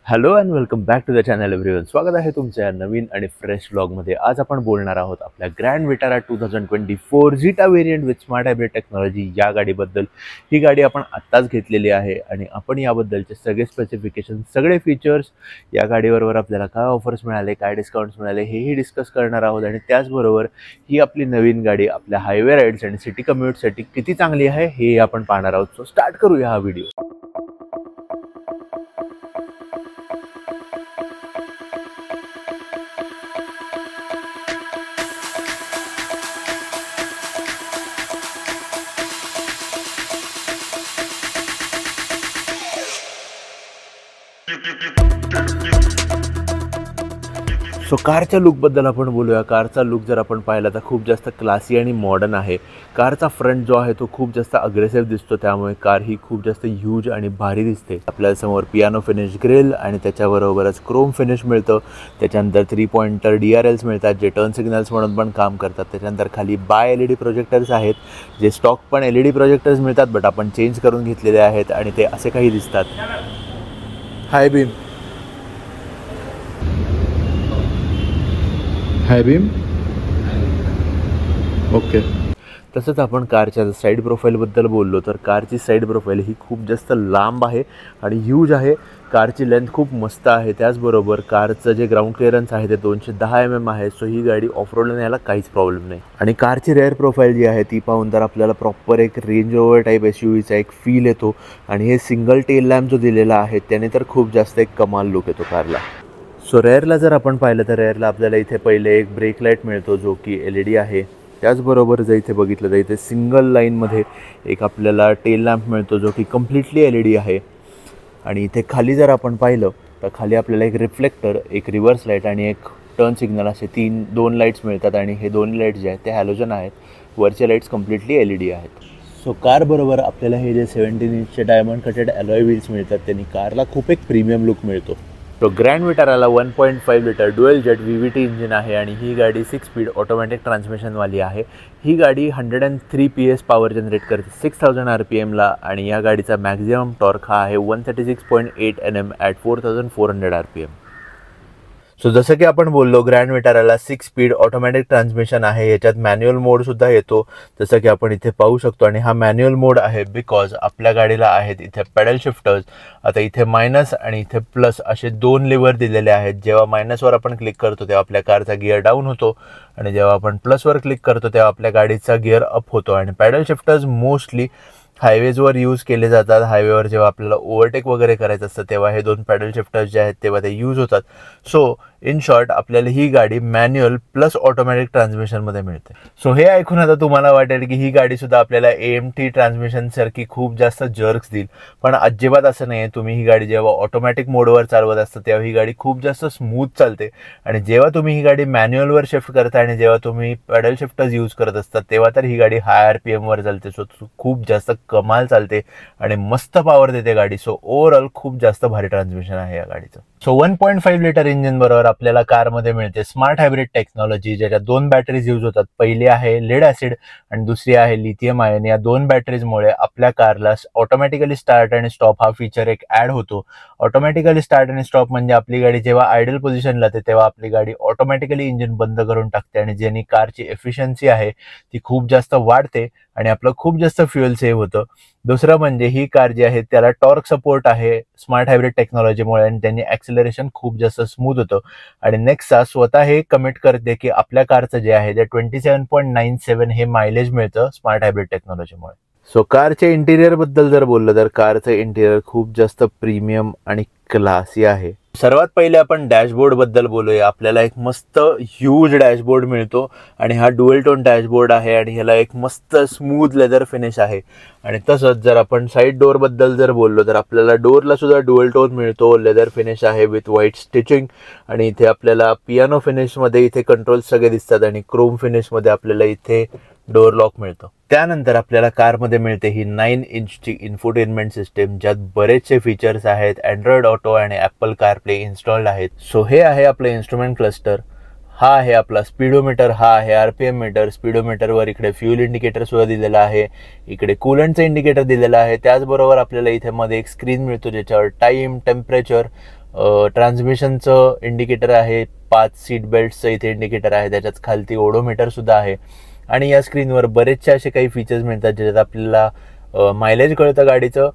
Hello and welcome back to the channel everyone. स्वागत आहे तुमच्या नवीन आणि फ्रेश व्लॉगमध्ये. आज आपण बोलणार आहोत आपल्या grand Vitara 2024 zeta variant with smart hybrid technology या गाडीबद्दल. ही गाडी आपण आत्ताच घेतलेली आहे आणि आपण याबद्दलचे सगळे स्पेसिफिकेशन, सगळे फीचर्स, या गाडीबरोबर आपल्याला काय ऑफर्स मिळाले, काय डिस्काउंट्स मिळाले हेही डिस्कस करणार आहोत. आणि त्याचबरोबर ही आपली नवीन गाडी आपल्या हायवे राईड्स आणि सिटी कम्युटसाठी किती चांगली आहे हे आपण पाहणार आहोत. सो स्टार्ट करूया हा व्हिडिओ. सो कारच्या लुकबद्दल आपण बोलूया. कारचा लुक जर आपण पाहिला तर खूप जास्त क्लासी आणि मॉडर्न आहे. कारचा फ्रंट जो आहे तो खूप जास्त अग्रेसिव्ह दिसतो, त्यामुळे कार ही खूप जास्त ह्यूज आणि भारी दिसते. आपल्याला समोर पियानो फिनिश ग्रिल आणि त्याच्याबरोबरच क्रोम फिनिश मिळतं. त्याच्यानंतर 3 पॉइंटर DRLs मिळतात जे टर्न सिग्नल्स म्हणून पण काम करतात. त्याच्यानंतर खाली बाय LED प्रोजेक्टर्स आहेत, जे स्टॉक पण LED प्रोजेक्टर्स मिळतात बट आपण चेंज करून घेतलेले आहेत आणि ते असे काही दिसतात. हाय बीम, हाय बीम, ओके. तसंच आपण कारच्या साईड प्रोफाईलबद्दल बोललो तर कारची साईड प्रोफाईल ही खूप जास्त लांब आहे आणि ह्यूज आहे. कारची लेंथ खूप मस्त आहे. त्याचबरोबर कारचं जे ग्राउंड क्लिअरन्स आहे ते 210 mm आहे. सो ही गाडी ऑफरोडला न्यायला काहीच प्रॉब्लेम नाही. आणि कारची रेअर प्रोफाईल जी आहे ती पाहून तर आपल्याला प्रॉपर एक रेंज रोव्हर टाईप SUVचा एक फील येतो. आणि हे सिंगल टेल लॅम्प जो दिलेला आहे त्याने तर खूप जास्त एक कमाल लुक येतो कारला. सो रेअरला जर आपण पाहिलं तर रेअरला आपल्याला इथे पहिले एक ब्रेक लाईट मिळतो जो की LED आहे. त्याचबरोबर जर इथे बघितलं तर इथे सिंगल लाईनमध्ये एक आपल्याला टेल लॅम्प मिळतो जो की कम्प्लिटली LED आहे. आणि इथे खाली जर आपण पाहिलं तर खाली आपल्याला एक रिफ्लेक्टर, एक रिव्हर्स लाईट आणि एक टर्न सिग्नल असे दोन लाईट्स मिळतात. आणि हे दोन लाईट्स जे आहेत ते हॅलोजन आहेत. वरचे लाईट्स कम्प्लिटली LED आहेत. सो कारबरोबर आपल्याला हे जे 17 इंचचे डायमंड कटेड अलॉय व्हील्स मिळतात त्यांनी कारला खूप एक प्रीमियम लुक मिळतो. तो ग्रँड विटाराला 1.5 litre dual jet VVT engine आहे आणि ही गाडी 6 स्पीड ऑटोमॅटिक ट्रान्समिशनवाली आहे. ही गाडी 103 PS पॉवर जनरेट करते 6000 RPMला आणि या गाडीचा मॅक्झिमम टॉर्क हा आहे 136.8 Nm ॲट 4400 RPM. सो जसं की आपण बोललो ग्रँड विटाराला 6 स्पीड ऑटोमॅटिक ट्रान्समिशन आहे. याच्यात मॅन्युअल मोडसुद्धा येतो जसं की आपण इथे पाहू शकतो. आणि हा मॅन्युअल मोड आहे बिकॉज आपल्या गाडीला आहेत इथे पेडल शिफ्टर्स. आता इथे मायनस आणि इथे प्लस असे दोन लिव्हर दिलेले आहेत. जेव्हा मायनसवर आपण क्लिक करतो तेव्हा आपल्या कारचा गिअर डाऊन होतो आणि जेव्हा आपण प्लसवर क्लिक करतो तेव्हा आपल्या गाडीचा गिअर अप होतो. आणि पेडल शिफ्टर्स मोस्टली हायवेजवर यूज केले जातात. हायवेवर जेव्हा आपल्याला ओव्हरटेक वगैरे करायचं असतं तेव्हा हे दोन पॅडल शिफ्टर्स जे आहेत तेव्हा ते यूज होतात. सो इन शॉर्ट आपल्याला ही गाडी मॅन्युअल प्लस ऑटोमॅटिक ट्रान्समिशनमध्ये मिळते. सो हे ऐकून आता तुम्हाला वाटेल की ही गाडीसुद्धा आपल्याला AMT ट्रान्समिशनसारखी खूप जास्त जर्क्स देईल, पण अजिबात असं नाही आहे. तुम्ही ही गाडी जेव्हा ऑटोमॅटिक मोडवर चालवत असता तेव्हा ही गाडी खूप जास्त स्मूथ चालते. आणि जेव्हा तुम्ही ही गाडी मॅन्युअलवर शिफ्ट करता आणि जेव्हा तुम्ही पॅडल शिफ्टर्स यूज करत असता तेव्हा तर ही गाडी हाय RPMवर चालते. सो खूप जास्त कमाल चालते आणि मस्त पॉवर देते गाडी. सो ओव्हरऑल खूप जास्त भारी ट्रान्समिशन आहे या गाडीचं. सो 1.5 लिटर इंजिन बरोबर आपल्याला कारमध्ये मिळते स्मार्ट हायब्रिड टेक्नॉलॉजी, ज्याच्या दोन बॅटरीज यूज होतात. पहिली आहे लेड ॲसिड आणि दुसरी आहे लिथियम आयन. या दोन बॅटरीजमुळे आपल्या कारला ऑटोमॅटिकली स्टार्ट आणि स्टॉप हा फीचर एक ॲड होतो. ऑटोमॅटिकली स्टार्ट आणि स्टॉप म्हणजे आपली गाडी जेव्हा आयडल पोझिशनला जाते तेव्हा आपली गाडी ऑटोमॅटिकली इंजिन बंद करून टाकते आणि ज्याने कारची एफिशियन्सी आहे ती खूप जास्त वाढते आणि आपलं खूप जास्त फ्युएल सेव्ह होतं. दुसरं म्हणजे ही कार जी आहे त्याला टॉर्क सपोर्ट आहे स्मार्ट हायब्रिड टेक्नॉलॉजीमुळे आणि त्यांनी ॲक्सिलरेशन खूप जास्त स्मूथ होतं. आणि नेक्सा स्वतः हे कमिट करते की आपल्या कारचं जे आहे ते 27.97 हे मायलेज मिळतं स्मार्ट हायब्रिड टेक्नॉलॉजीमुळे. सो कारच्या इंटिरियर बद्दल जर बोललं तर कारचं इंटिरियर खूप जास्त प्रीमियम आणि क्लासी आहे. सर्वात पहिले आपण डॅशबोर्ड बद्दल बोलूया. आपल्याला एक मस्त ह्यूज डॅशबोर्ड मिळतो आणि हा डुअल टोन डॅशबोर्ड आहे आणि ह्याला एक मस्त स्मूथ लेदर फिनिश आहे. आणि तसंच जर आपण साईड डोअर बद्दल जर बोललो तर आपल्याला डोअरला सुद्धा डुअल टोन मिळतो. लेदर फिनिश आहे विथ व्हाईट स्टिचिंग आणि इथे आपल्याला पियानो फिनिशमध्ये इथे कंट्रोल्स सगळे दिसतात आणि क्रोम फिनिशमध्ये आपल्याला इथे डोअर लॉक मिळतो. त्यानंतर आपल्याला कारमध्ये मिळते ही 9 इंचची इन्फोटेनमेंट सिस्टीम, ज्यात बरेचसे फीचर्स आहेत. अँड्रॉइड ऑटो आणि ॲपल कारप्ले इन्स्टॉल्ड आहेत. सो हे आहे आपलं इन्स्ट्रुमेंट क्लस्टर. हा आहे आपला स्पीडोमीटर, हा आहे RPM मीटर. स्पीडोमीटरवर इकडे फ्यूल इंडिकेटर सुद्धा दिलेला आहे, इकडे कूलंटचं इंडिकेटर दिलेलं आहे. त्याचबरोबर आपल्याला इथे मध्ये एक स्क्रीन मिळतो ज्याच्यावर टाईम, टेम्परेचर ट्रान्समिशनचं इंडिकेटर आहे, 5 सीट बेल्टचं इथे इंडिकेटर आहे, त्याच्यात खालती ओडोमीटर सुद्धा आहे. आणि या स्क्रीनवर बरेचसे असे काही फीचर्स मिळतात ज्याच्यात आपल्याला मायलेज कळतं गाडीचं.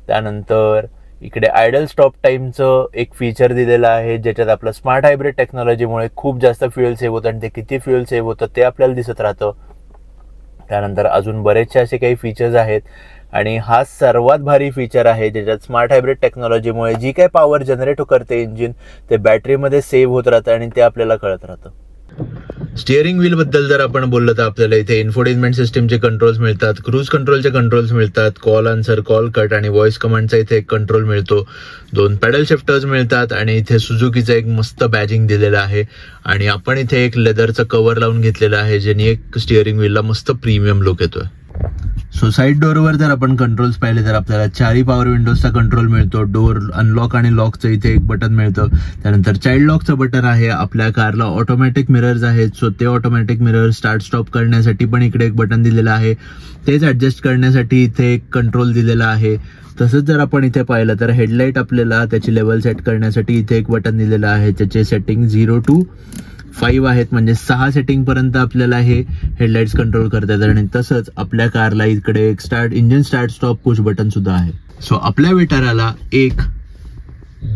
त्यानंतर इकडे आयडल स्टॉप टाईमचं एक फीचर दिलेलं आहे, ज्याच्यात आपलं स्मार्ट हायब्रिड टेक्नॉलॉजीमुळे खूप जास्त फ्युएल सेव्ह होतं आणि ते किती फ्युएल सेव्ह होतं ते आपल्याला दिसत राहतं. त्यानंतर अजून बरेचसे असे काही फीचर्स आहेत आणि हा सर्वात भारी फीचर आहे ज्याच्यात स्मार्ट हायब्रिड टेक्नॉलॉजीमुळे जी काही पॉवर जनरेट करते इंजिन, ते बॅटरीमध्ये सेव्ह होत राहतं आणि ते आपल्याला कळत राहतं. स्टिअरिंग व्हील बद्दल जर आपण बोललं तर आपल्याला इथे इन्फोटेनमेंट सिस्टमचे कंट्रोल्स मिळतात, क्रूज कंट्रोलचे कंट्रोल्स मिळतात, कॉल आन्सर, कॉल कट आणि व्हॉइस कमांडचा इथे एक कंट्रोल मिळतो, 2 पॅडल शिफ्टर्स मिळतात आणि इथे सुझुकीचं एक मस्त बॅजिंग दिलेलं आहे. आणि आपण इथे एक लेदरचं कव्हर लावून घेतलेलं आहे ज्याने एक स्टिअरिंग व्हीलला मस्त प्रीमियम लुक येतोय. सो साईड डोअरवर जर आपण कंट्रोल्स पाहिले तर आपल्याला 4 पॉवर विंडोजचा कंट्रोल मिळतो, डोअर अनलॉक आणि लॉकचं इथे एक बटन मिळतं. त्यानंतर चाइल्ड लॉकचं बटन आहे. आपल्या कारला ऑटोमॅटिक मिरर्स आहेत, सो ते ऑटोमॅटिक मिरर स्टार्ट स्टॉप करण्यासाठी पण इकडे एक बटन दिलेलं आहे. तेच ॲडजस्ट करण्यासाठी इथे एक कंट्रोल दिलेला आहे. तसंच जर आपण इथे पाहिलं तर हेडलाईट आपल्याला त्याची लेवल सेट करण्यासाठी इथे एक बटन दिलेलं आहे, त्याचे सेटिंग 0 to 5 आहेत, म्हणजे 6 सेटिंग पर्यंत आपल्याला हे हेडलाइट्स कंट्रोल करतात. आणि तसंच आपल्या कारला इकडे एक engine start stop push button सुद्धा आहे. सो आपल्या विटाराला 1,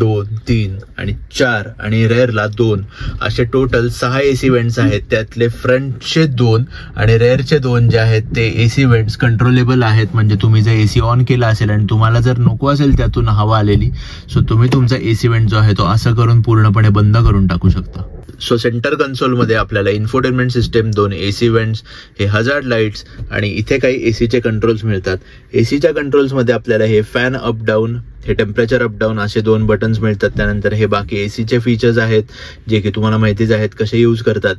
2, 3 आणि 4 आणि रेअरला 2 असे टोटल 6 एसी वेंट्स आहेत. त्यातले फ्रंटचे 2 आणि रेअरचे 2 जे आहेत ते एसी वेंट्स कंट्रोलेबल आहेत. म्हणजे तुम्ही जर एसी ऑन केला असेल आणि तुम्हाला जर नको असेल त्यातून हवा आलेली, सो तुम्ही तुमचा एसी वेंट जो आहे तो असं करून पूर्णपणे बंद करून टाकू शकता. सो सेंटर कन्सोलमध्ये आपल्याला इन्फोटेनमेंट सिस्टम, 2 एसी वेंट्स, हे हजार्ड लाईट्स आणि इथे काही एसीचे कंट्रोल्स मिळतात. एसीच्या कंट्रोल्समध्ये आपल्याला हे फॅन अप डाऊन, हे टेम्परेचर अप डाऊन असे 2 बटन्स मिळतात. त्यानंतर हे बाकी एसीचे फीचर्स आहेत जे की तुम्हाला माहितीच आहेत कसे यूज करतात.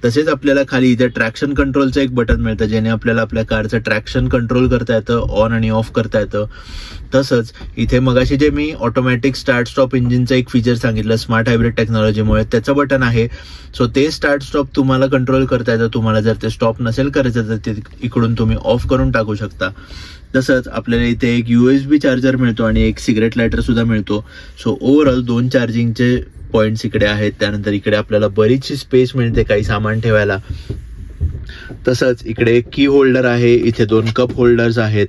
तसेच आपल्याला खाली इथे ट्रॅक्शन कंट्रोलचं एक बटन मिळतं ज्याने आपल्याला आपल्या कारचं ट्रॅक्शन कंट्रोल करता येतं, ऑन आणि ऑफ करता येतं. तसंच इथे मगाशी जे मी ऑटोमॅटिक स्टार्ट स्टॉप इंजिनचं एक फीचर सांगितलं स्मार्ट हायब्रिड टेक्नॉलॉजीमुळे, त्याचं बटन आहे. सो ते स्टार्ट स्टॉप तुम्हाला कंट्रोल करता येतं. तुम्हाला जर ते स्टॉप नसेल करायचं तर ते इकडून तुम्ही ऑफ करून टाकू शकता. तसंच आपल्याला इथे एक USB चार्जर मिळतो आणि एक सिगरेट लायटर सुद्धा मिळतो. सो ओव्हरऑल 2 चार्जिंगचे पॉइंट्स इकडे आहेत. त्यानंतर इकडे आपल्याला बरीचशी स्पेस मिळते काही सामान ठेवायला. तसंच इकडे एक की होल्डर आहे, इथे 2 कप होल्डर्स आहेत.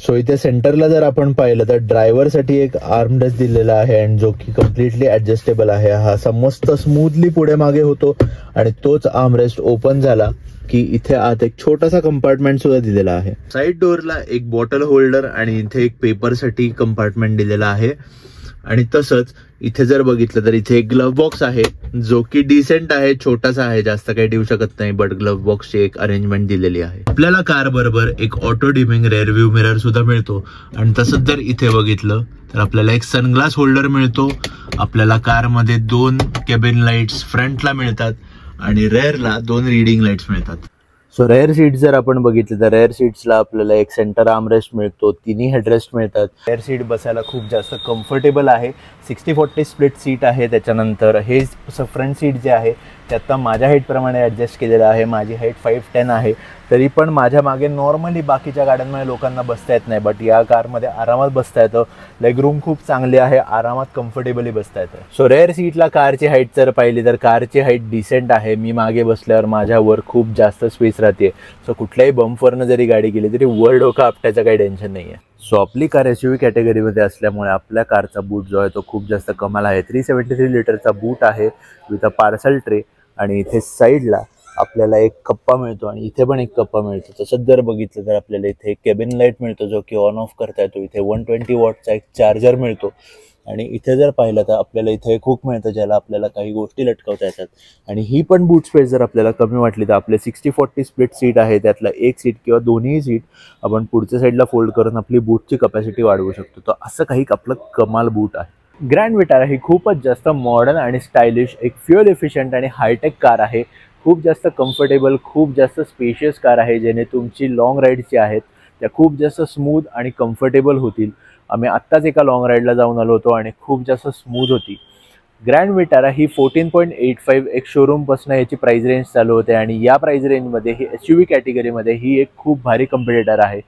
सो इथे सेंटरला जर आपण पाहिलं तर ड्रायव्हरसाठी एक आर्मरेस्ट दिलेला आहे आणि जो की कम्प्लिटली ऍडजस्टेबल आहे. हा मस्त स्मूथली पुढे मागे होतो आणि तोच आर्मरेस्ट ओपन झाला की इथे आत एक छोटासा कंपार्टमेंट सुद्धा दिलेला आहे. साईड डोअरला एक बॉटल होल्डर आणि इथे एक पेपरसाठी कंपार्टमेंट दिलेला आहे. आणि तसंच इथे जर बघितलं तर इथे एक ग्लव्ह बॉक्स आहे जो की डिसेंट आहे, छोटासा आहे, जास्त काही देऊ शकत नाही, बट ग्लव्ह बॉक्सची एक अरेंजमेंट दिलेली आहे. आपल्याला कार बरोबर एक auto dimming rare view mirror सुद्धा मिळतो. आणि तसंच जर इथे बघितलं तर आपल्याला एक सनग्लास होल्डर मिळतो. आपल्याला कारमध्ये 2 केबिन लाईट्स फ्रंटला मिळतात आणि रेअरला 2 रीडिंग लाईट्स मिळतात. सो रेअर सीट जर आपण बघितलं तर रेअर सीट्सला आपल्याला एक सेंटर आर्मरेस्ट मिळतो, 3 हेडरेस्ट मिळतात. रेअर सीट बसायला खूप जास्त कम्फर्टेबल आहे. 60-40 स्प्लिट सीट आहे. त्याच्यानंतर हे फ्रंट सीट जे आहे ते आता माझ्या हाईटप्रमाणे ॲडजस्ट केलेलं आहे. माझी हाईट 5'10" आहे, तरी पण माझ्या मागे नॉर्मली बाकीच्या गाड्यांमध्ये लोकांना बसता येत नाही, बट या कारमध्ये आरामात बसता येतं. लेग रूम खूप चांगली आहे, आरामात कम्फर्टेबली बसता येतं. सो रेअर सीटला कारची हाईट जर पाहिली तर कारची हाईट डिसेंट आहे. मी मागे बसल्यावर माझ्यावर खूप जास्त स्पेस राहते. सो कुठल्याही बंपवरनं जरी गाडी गेली तरी वर डोकं आपटायचं काही टेन्शन नाही आहे. सो आपली कार SUV कॅटेगरीमध्ये असल्यामुळे आपल्या कारचा बूट जो आहे तो खूप जास्त कमाल आहे. 373 लिटरचा बूट आहे विथ अ पार्सल ट्रे. आणि इथे साईडला आपल्याला एक कप्पा मिळतो आणि इथे पण एक कप्पा मिळतो. तसंच जर बघितलं तर आपल्याला इथे एक केबिन लाईट मिळतो जो की ऑन ऑफ करता येतो. इथे 120 वॉटचा एक चार्जर मिळतो. आणि इथे जर पाहिलं तर आपल्याला इथे एक हुक मिळतं ज्याला आपल्याला काही गोष्टी लटकवता येतात. आणि ही पण बूट स्पेस जर आपल्याला कमी वाटली तर आपले 60-40 स्प्लिट सीट आहे, त्यातला एक सीट किंवा दोन्ही सीट आपण पुढच्या साईडला फोल्ड करून आपली बूटची कपॅसिटी वाढवू शकतो. तर असं काही आपलं कमाल बूट आहे. ग्रँड विटारा ही खूपच जास्त मॉडर्न आणि स्टायलिश एक फ्युअल एफिशियंट आणि हायटेक कार आहे. खूप जास्त कम्फर्टेबल, खूप जास्त स्पेशियस कार आहे, जेणे तुमची लॉंग राईड जी आहेत त्या खूप जास्त स्मूथ आणि कम्फर्टेबल होतील. आम्ही आत्ताच एका लॉंग राईडला जाऊन आलो होतो आणि खूप जास्त स्मूथ होती. ग्रँड विटारा ही 14.85 एक शोरूमपासून याची प्राइस रेंज चालू होते आणि या प्राइस रेंजमध्ये ही SUV कॅटेगरीमध्ये ही एक खूप भारी कम्पिटिटर आहे.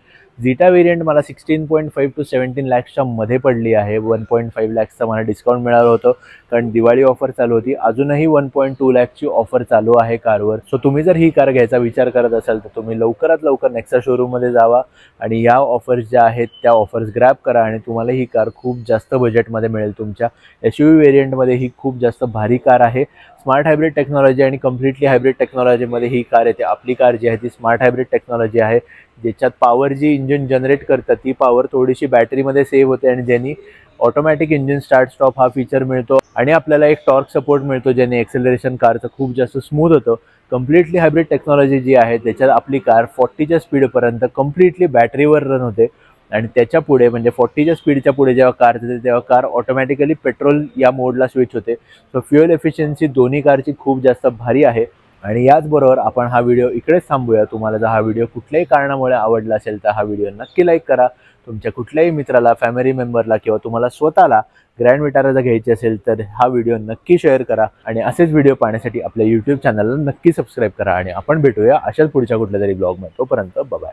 झिटा वेरियंट मला 16.5 to 17 लॅक्सच्या मध्ये पडली आहे. 1.5 लॅक्सचं मला डिस्काउंट मिळालं होतं कारण दिवाळी ऑफर चालू होती. अजूनही 1.2 लॅक्सची ऑफर चालू आहे कारवर. सो तुम्ही जर ही कार घ्यायचा विचार करत असाल तर तुम्ही लवकरात लवकर नेक्सा शोरूममध्ये जावा आणि या ऑफर्स ज्या आहेत त्या ऑफर्स ग्रॅब करा आणि तुम्हाला ही कार खूप जास्त बजेटमध्ये मिळेल. तुमच्या SUV वेरियंटमध्ये ही खूप जास्त भारी कार आहे. स्मार्ट हायब्रिड टेक्नॉलॉजी आणि कम्प्लिटली हायब्रिड टेक्नॉलॉजीमध्ये ही कार येते. आपली कार जी आहे ती स्मार्ट हायब्रिड टेक्नॉलॉजी आहे, ज्याच्यात पॉवर जी इंजिन जनरेट करतं ती पॉवर थोडीशी बॅटरीमध्ये सेव्ह होते आणि ज्यांनी ऑटोमॅटिक इंजिन स्टार्ट स्टॉप हा फीचर मिळतो आणि आपल्याला एक टॉर्क सपोर्ट मिळतो, ज्याने एक्सेलरेशन कारचं खूप जास्त स्मूथ होतं. कम्प्लिटली हायब्रिड टेक्नॉलॉजी जी आहे त्याच्यात आपली कार 40च्या स्पीडपर्यंत कम्प्लिटली बॅटरीवर रन होते आणि त्याच्या पुढे म्हणजे 40च्या स्पीडच्या पुढे जेव्हा कार जाते तेव्हा कार ऑटोमॅटिकली पेट्रोल या मोडला स्विच होते. सो फ्युएल एफिशियन्सी दोन्ही कारची खूप जास्त भारी आहे. आणि याचबरोबर आपण हा व्हिडिओ इकडेच थांबूया. तुम्हाला जर हा व्हिडिओ कुठल्याही कारणामुळे आवडला असेल तर हा व्हिडिओ नक्की लाईक करा. तुमच्या कुठल्याही मित्राला, फॅमिली मेंबरला किंवा तुम्हाला स्वतःला ग्रँड विटारा जर घ्यायची असेल तर हा व्हिडिओ नक्की शेअर करा आणि असेच व्हिडिओ पाहण्यासाठी आपल्या यूट्यूब चॅनलला नक्की सबस्क्राईब करा आणि आपण भेटूया अशाच पुढच्या कुठल्या तरी ब्लॉगमध्ये. तोपर्यंत बाय.